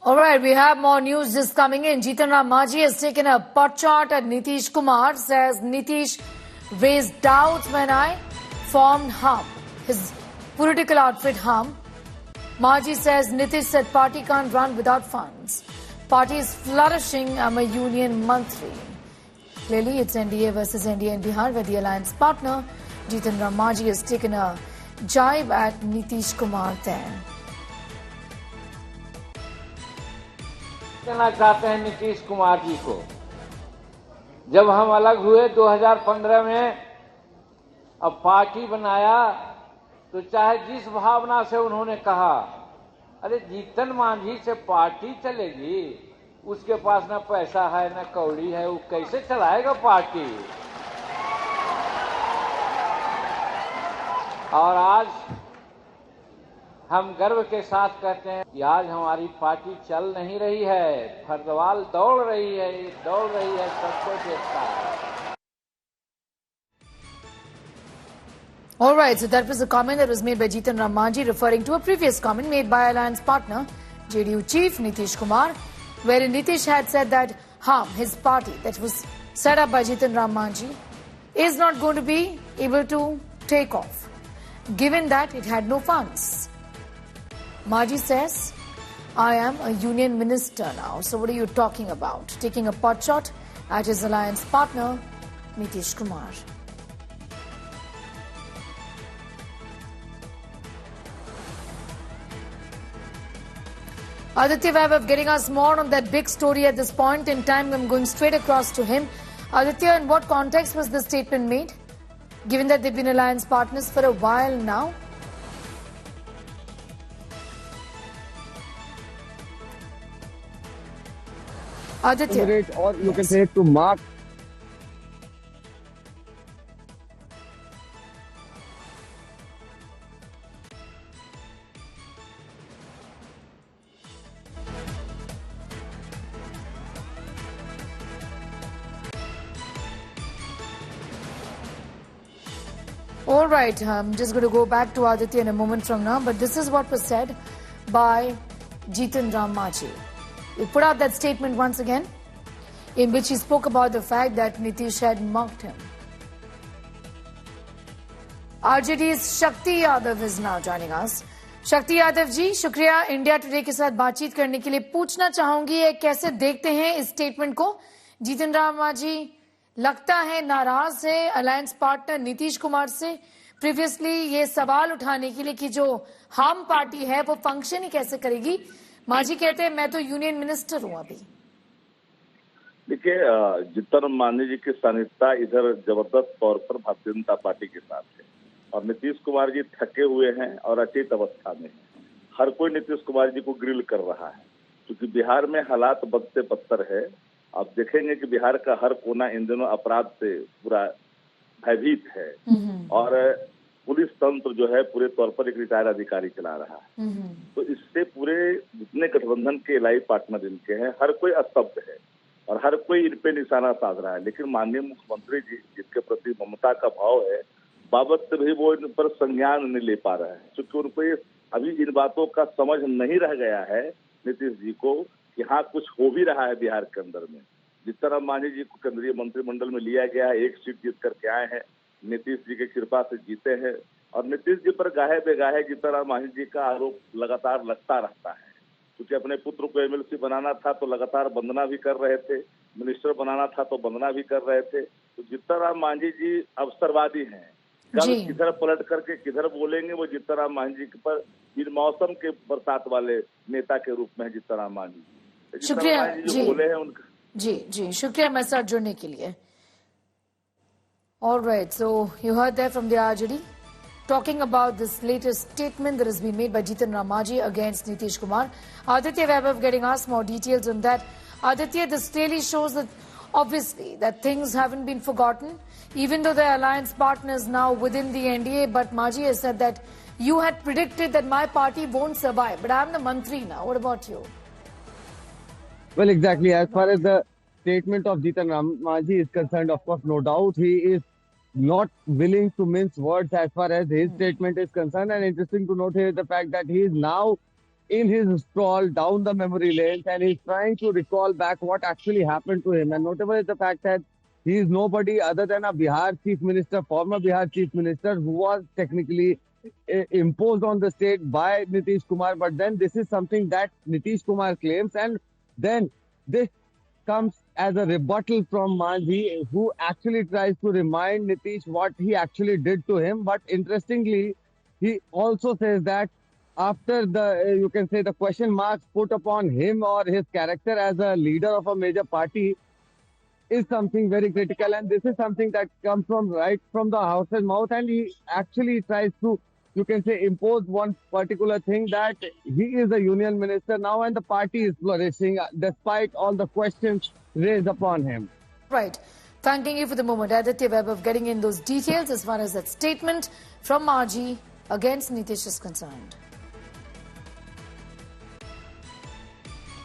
All right, we have more news just coming in. Jitan Ram Manjhi has taken a pot shot at Nitish Kumar, says Nitish raised doubts when I formed HUM, his political outfit HUM. Manjhi says Nitish said party can't run without funds. Party is flourishing. I'm a union mantri. Clearly, it's NDA versus NDA in Bihar, where the alliance partner Jitan Ram Manjhi has taken a jibe at Nitish Kumar there. कहना चाहते हैं नीतीश कुमार जी को। जब हम अलग हुए 2015 में, अब पार्टी बनाया, तो चाहे जिस भावना से उन्होंने कहा, अरे जीतन मांझी से पार्टी चलेगी, उसके पास न पैसा है न कौड़ी है, वो कैसे चलाएगा पार्टी। और आज हम गर्व के साथ कहते हैं कि आज हमारी पार्टी चल नहीं रही है, फर्दवाल दौड़ रही है, सबको देखता है। All right, so that was a comment that was made by Jitan Ram Manjhi, referring to a previous comment made by alliance partner JDU chief Nitish Kumar, wherein Nitish had said that HUM, his party that was set up by Jitan Ram Manjhi, is not going to be able to take off, given that it had no funds. Manjhi says, I am a union minister now. So what are you talking about? Taking a pot shot at his alliance partner, Nitish Kumar. Aditya Vaibhav getting us more on that big story at this point in time. I'm going straight across to him. Aditya, in what context was this statement made? Given that they've been alliance partners for a while now. Aditya. Or you can say to mark. All right, I'm just going to go back to Aditya in a moment from now, but this is what was said by Jitan Ram Manjhi. He put out that statement once again, in which he spoke about the fact that Nitish had mocked him. RJD's Shakti Yadav is now joining us. Shakti Yadav जी, शुक्रिया India today के साथ बातचीत करने के लिए। पूछना चाहूंगी ये कैसे देखते हैं इस स्टेटमेंट को? जीतन राम मांझी लगता है नाराज है अलायंस पार्टनर नीतीश कुमार से। प्रीवियसली ये सवाल उठाने के लिए कि जो हम पार्टी है वो फंक्शन ही कैसे करेगी। मांझी कहते हैं मैं तो यूनियन मिनिस्टर हूं अभी। देखिए, जीतन मांझी जी की सानिध्यता इधर जबरदस्त तौर पर भारतीय जनता पार्टी के साथ है और नीतीश कुमार जी थके हुए हैं और अचेत अवस्था में हैं। हर कोई नीतीश कुमार जी को ग्रिल कर रहा है क्योंकि बिहार में हालात बद से बदतर है। आप देखेंगे कि बिहार का हर कोना इन दिनों अपराध से पूरा भयभीत है और पुलिस तंत्र जो है पूरे तौर पर एक रिटायर्ड अधिकारी चला रहा है। तो इससे पूरे जितने गठबंधन के एलाई पार्टनर इनके हैं हर कोई स्तब्ध है और हर कोई इन पे निशाना साध रहा है। लेकिन माननीय मुख्यमंत्री जी जिनके प्रति ममता का भाव है बाबत से भी वो इन पर संज्ञान नहीं ले पा रहे हैं क्योंकि उनको अभी इन बातों का समझ नहीं रह गया है नीतीश जी को कि हाँ कुछ हो भी रहा है बिहार के अंदर में। जितना राम मांझी जी को केंद्रीय मंत्रिमंडल में लिया गया है, एक सीट जीत करके आए हैं, नीतीश जी की कृपा से जीते हैं और नीतीश जी पर गाहे बेगाहे जितना राम मांझी जी का आरोप लगातार लगता रहता है क्योंकि अपने पुत्र को एमएलसी बनाना था तो लगातार वंदना भी कर रहे थे, मिनिस्टर बनाना था तो वंदना भी कर रहे थे। तो जितना राम मांझी जी अवसरवादी हैं, कल किधर पलट करके किधर बोलेंगे वो जितना राम मांझी पर इन मौसम के बरसात वाले नेता के रूप में है जितना राम मांझी। शुक्रिया जी, बोले हैं उनका जी शुक्रिया मेरे साथ जुड़ने के लिए। All right, so you heard there from the RJD talking about this latest statement that has been made by Jitan Ram Manjhi against Nitish Kumar. Aditya Vaibhav getting us more details on that. Aditya, this clearly shows that obviously that things haven't been forgotten, even though the alliance partners now within the NDA. But Manjhi has said that you had predicted that my party won't survive, but I'm the Mantri now. What about you? Well, exactly. As far as the statement of Jitan Ram Manjhi is concerned, of course, no doubt he is not willing to mince words as far as his statement is concerned. And interesting to note here is the fact that he is now in his stroll down the memory lanes, and he's trying to recall back what actually happened to him. And notable is the fact that he is nobody other than a Bihar chief minister, former Bihar chief minister, who was technically imposed on the state by Nitish Kumar. But then this is something that Nitish Kumar claims, and then this comes as a rebuttal from Manjhi, who actually tries to remind Nitish what he actually did to him. But interestingly, he also says that after the, you can say, the question marks put upon him or his character as a leader of a major party is something very critical, and this is something that comes from right from the horse's mouth, and he actually tries to, you can say, impose one particular thing, that he is a union minister now and the party is flourishing despite all the questions raised upon him. Right. Thanking you for the moment, Aditya Webb, of getting in those details as far as that statement from Manjhi against Nitish is concerned.